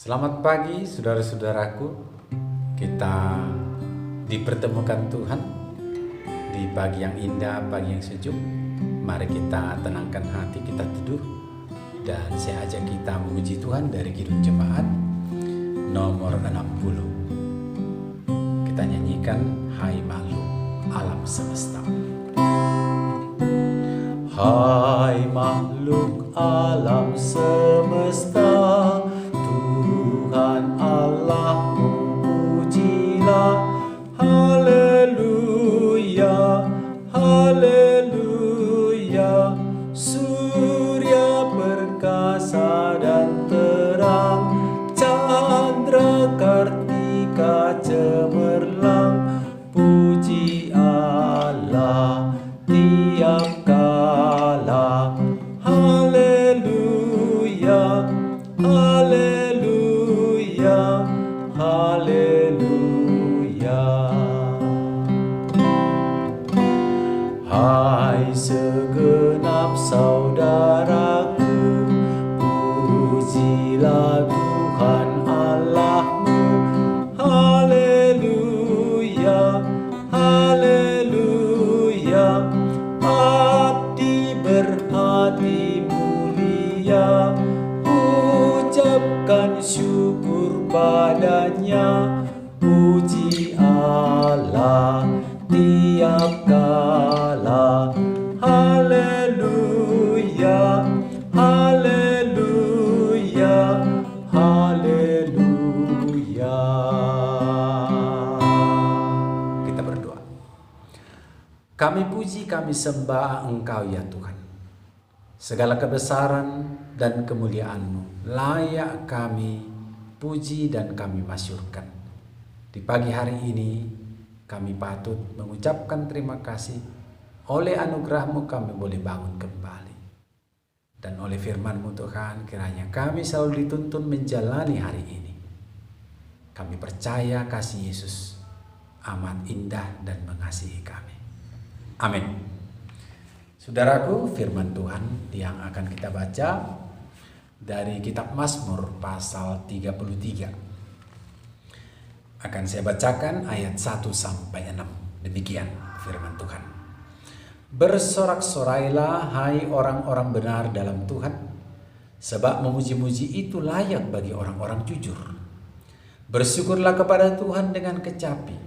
Selamat pagi saudara-saudaraku. Kita dipertemukan Tuhan di pagi yang indah, pagi yang sejuk. Mari kita tenangkan hati, kita teduh. Dan saya ajak kita memuji Tuhan dari Kidung Jemaat nomor 60. Kita nyanyikan Hai Makhluk Alam Semesta. Hai makhluk alam semesta, Tuhan Allahmu pujilah. Haleluya, haleluya. Surya perkasa dan terang, candra kartika cemerlang. Puji Allah tiap kala. Haleluya, haleluya, haleluya. Hai segenap saudaraku, pujilah Tuhan Allahmu. Haleluya, haleluya. Abdi berhati mulia, ucapkan syukur padanya. Puji Allah tiap kala. Haleluya, haleluya, haleluya. Kita berdoa. Kami puji, kami sembah Engkau ya Tuhan. Segala kebesaran dan kemuliaan-Mu layak kami puji dan kami masyurkan. Di pagi hari ini kami patut mengucapkan terima kasih. Oleh anugerah-Mu kami boleh bangun kembali. Dan oleh firman-Mu Tuhan, kiranya kami selalu dituntun menjalani hari ini. Kami percaya kasih Yesus amat indah dan mengasihi kami. Amin. Saudaraku, firman Tuhan yang akan kita baca dari kitab Mazmur pasal 33. Akan saya bacakan ayat 1 sampai 6. Demikian firman Tuhan. Bersorak-sorailah hai orang-orang benar dalam Tuhan, sebab memuji-muji itu layak bagi orang-orang jujur. Bersyukurlah kepada Tuhan dengan kecapi,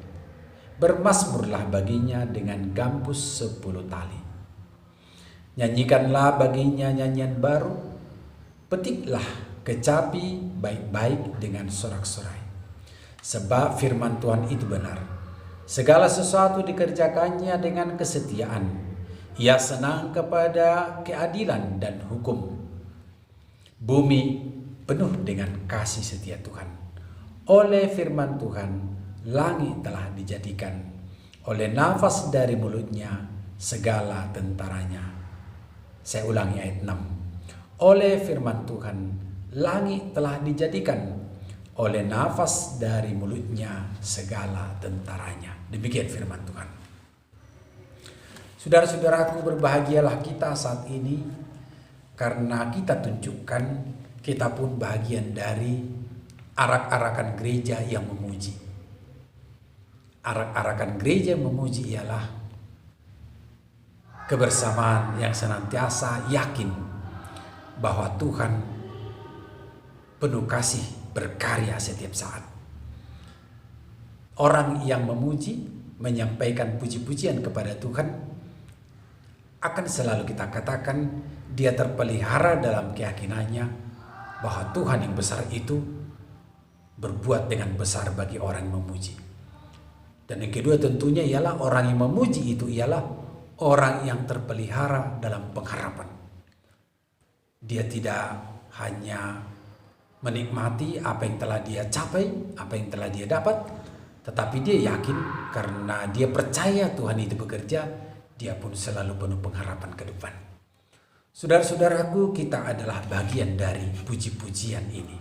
bermazmurlah baginya dengan gambus 10 tali. Nyanyikanlah baginya nyanyian baru, petiklah kecapi baik-baik dengan sorak-sorai. Sebab firman Tuhan itu benar. Segala sesuatu dikerjakannya dengan kesetiaan. Ia senang kepada keadilan dan hukum. Bumi penuh dengan kasih setia Tuhan. Oleh firman Tuhan, langit telah dijadikan. Oleh nafas dari mulutnya, segala tentaranya. Saya ulangi ayat 6. Oleh firman Tuhan, langit telah dijadikan. Oleh nafas dari mulutnya, segala tentaranya. Demikian firman Tuhan. Saudara-saudaraku, berbahagialah kita saat ini, karena kita tunjukkan kita pun bagian dari arak-arakan gereja yang memuji. Arak-arakan gereja yang memuji ialah kebersamaan yang senantiasa yakin bahwa Tuhan penuh kasih, berkarya setiap saat. Orang yang memuji, menyampaikan puji-pujian kepada Tuhan, akan selalu kita katakan dia terpelihara dalam keyakinannya bahwa Tuhan yang besar itu berbuat dengan besar bagi orang yang memuji. Dan yang kedua tentunya ialah orang yang memuji itu ialah orang yang terpelihara dalam pengharapan. Dia tidak hanya menikmati apa yang telah dia capai, apa yang telah dia dapat, tetapi dia yakin karena dia percaya Tuhan itu bekerja, dia pun selalu penuh pengharapan ke depan. Saudara-saudaraku, kita adalah bagian dari puji-pujian ini.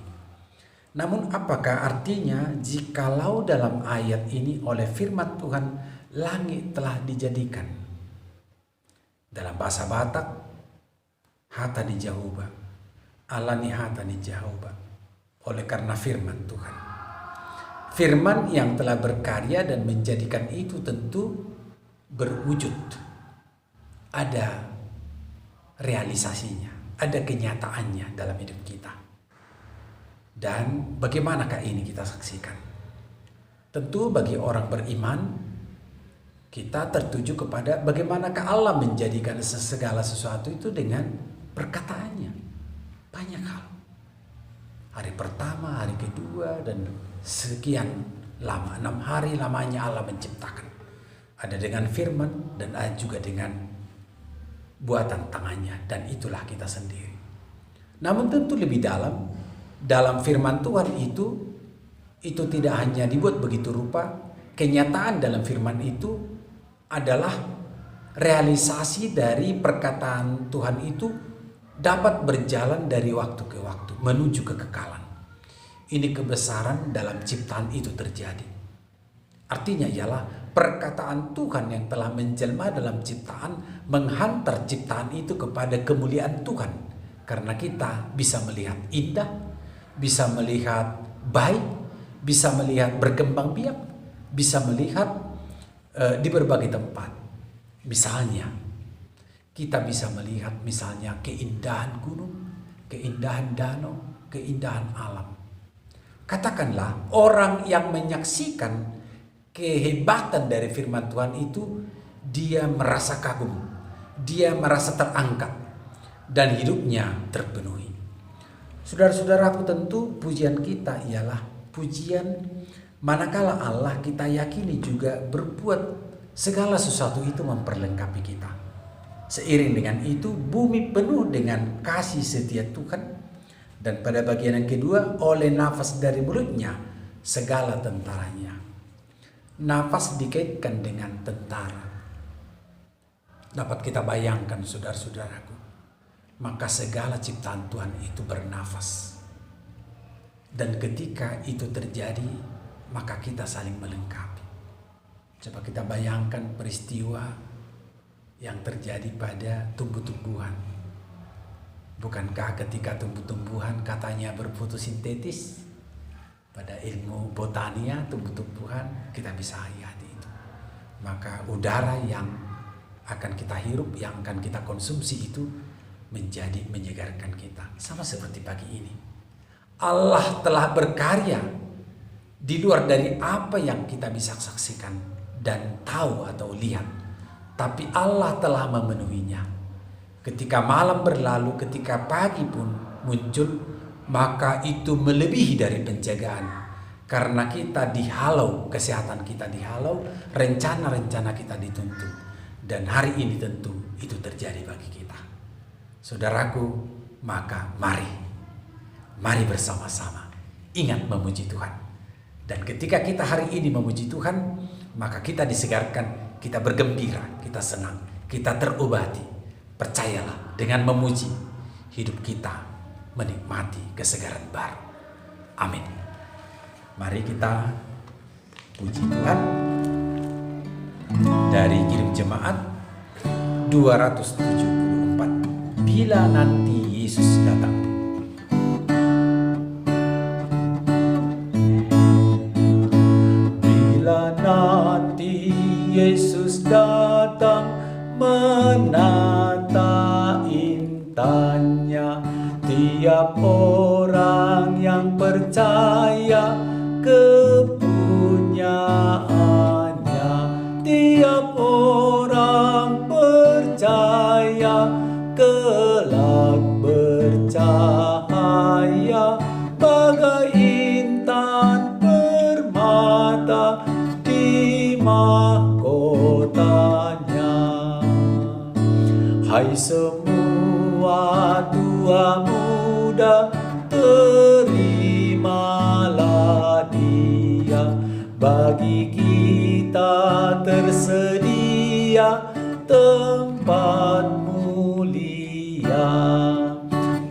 Namun apakah artinya jikalau dalam ayat ini oleh firman Tuhan langit telah dijadikan? Dalam bahasa Batak, hata di Jahuba, alani hata di Jahuba. oleh karena firman Tuhan. Firman yang telah berkarya dan menjadikan itu tentu berwujud. Ada realisasinya, ada kenyataannya dalam hidup kita. Dan bagaimanakah ini kita saksikan? Tentu bagi orang beriman, kita tertuju kepada bagaimanakah Allah menjadikan segala sesuatu itu dengan perkataannya. Banyak hal. Hari pertama, hari kedua, dan sekian lama, 6 hari lamanya Allah menciptakan. Ada dengan firman dan ada juga dengan buatan tangannya, dan itulah kita sendiri. Namun tentu lebih dalam firman Tuhan itu tidak hanya dibuat begitu rupa. Kenyataan dalam firman itu adalah realisasi dari perkataan Tuhan itu dapat berjalan dari waktu ke waktu menuju kekekalan. Ini kebesaran dalam ciptaan itu terjadi. Artinya ialah perkataan Tuhan yang telah menjelma dalam ciptaan menghantar ciptaan itu kepada kemuliaan Tuhan. Karena kita bisa melihat indah, bisa melihat baik, bisa melihat berkembang biak, bisa melihat di berbagai tempat. Misalnya, kita bisa melihat misalnya keindahan gunung, keindahan danau, keindahan alam. Katakanlah orang yang menyaksikan kehebatan dari firman Tuhan itu, dia merasa kagum, dia merasa terangkat, dan hidupnya terpenuhi. Saudara-saudaraku, tentu pujian kita ialah pujian manakala Allah kita yakini juga berbuat segala sesuatu itu memperlengkapi kita. Seiring dengan itu bumi penuh dengan kasih setia Tuhan. Dan pada bagian yang kedua, oleh nafas dari mulutnya segala tentaranya. Nafas dikaitkan dengan tentara. Dapat kita bayangkan saudara-saudaraku, maka segala ciptaan Tuhan itu bernafas. Dan ketika itu terjadi, maka kita saling melengkapi. Coba kita bayangkan peristiwa yang terjadi pada tumbuh-tumbuhan. Bukankah ketika tumbuh-tumbuhan katanya berfotosintesis? Pada ilmu botania tumbuh-tumbuhan kita bisa lihat itu. Maka udara yang akan kita hirup, yang akan kita konsumsi itu menjadi menyegarkan kita. Sama seperti pagi ini. Allah telah berkarya di luar dari apa yang kita bisa saksikan dan tahu atau lihat. Tapi Allah telah memenuhinya. Ketika malam berlalu, ketika pagi pun muncul, maka itu melebihi dari penjagaan. Karena kita dihalau, kesehatan kita dihalau, rencana-rencana kita dituntut. Dan hari ini tentu itu terjadi bagi kita. Saudaraku, maka mari bersama-sama ingat memuji Tuhan. Dan ketika kita hari ini memuji Tuhan, maka kita disegarkan, kita bergembira, kita senang, kita terobati. Percayalah, dengan memuji hidup kita menikmati kesegaran baru. Amin. Mari kita puji Tuhan dari kirim jemaat 274. Bila nanti Yesus datang. Bila nanti Yesus datang menata intannya, tiap orang yang percaya kepunyaannya, tiap orang percaya kelak bercahaya bagai intan permata di mahkotanya. Hai semua tua muda, terimalah Dia, bagi kita tersedia tempat mulia.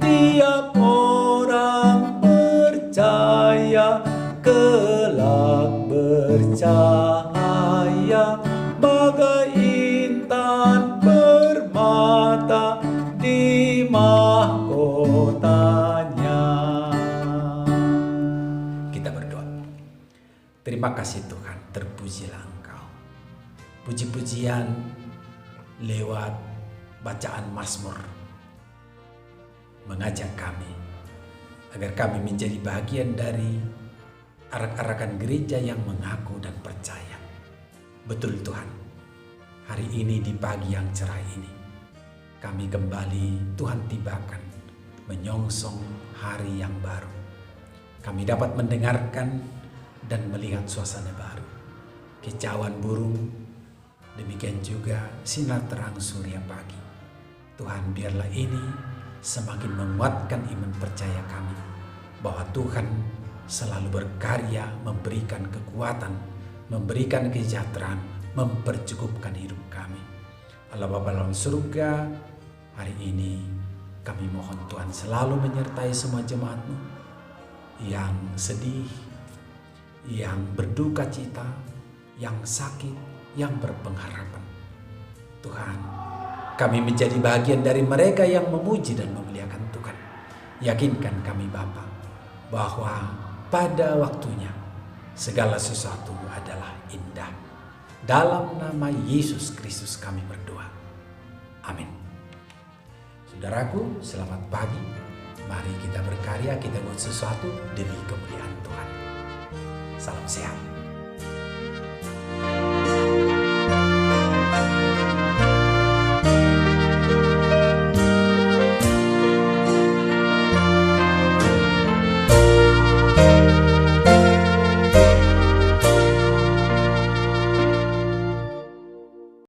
Tiap orang percaya kelak bercahaya bagai intan permata di mahkotanya. Terima kasih Tuhan, terpujilah Engkau. Puji-pujian lewat bacaan Mazmur mengajak kami agar kami menjadi bagian dari arak-arakan gereja yang mengaku dan percaya. Betul Tuhan, hari ini di pagi yang cerah ini, kami kembali Tuhan tibakan menyongsong hari yang baru. Kami dapat mendengarkan dan melihat suasana baru. Kicauan burung, demikian juga sinar terang surya pagi. Tuhan, biarlah ini semakin menguatkan iman percaya kami bahwa Tuhan selalu berkarya memberikan kekuatan, memberikan kesejahteraan, mempercukupkan hidup kami. Allah Bapa dalam surga, hari ini kami mohon Tuhan selalu menyertai semua jemaat-Mu yang sedih, yang berduka cita, yang sakit, yang berpengharapan. Tuhan, kami menjadi bagian dari mereka yang memuji dan memuliakan Tuhan. Yakinkan kami Bapa bahwa pada waktunya segala sesuatu adalah indah. Dalam nama Yesus Kristus kami berdoa. Amin. Saudaraku, selamat pagi. Mari kita berkarya, kita buat sesuatu demi kemuliaan Tuhan. Salam sehat.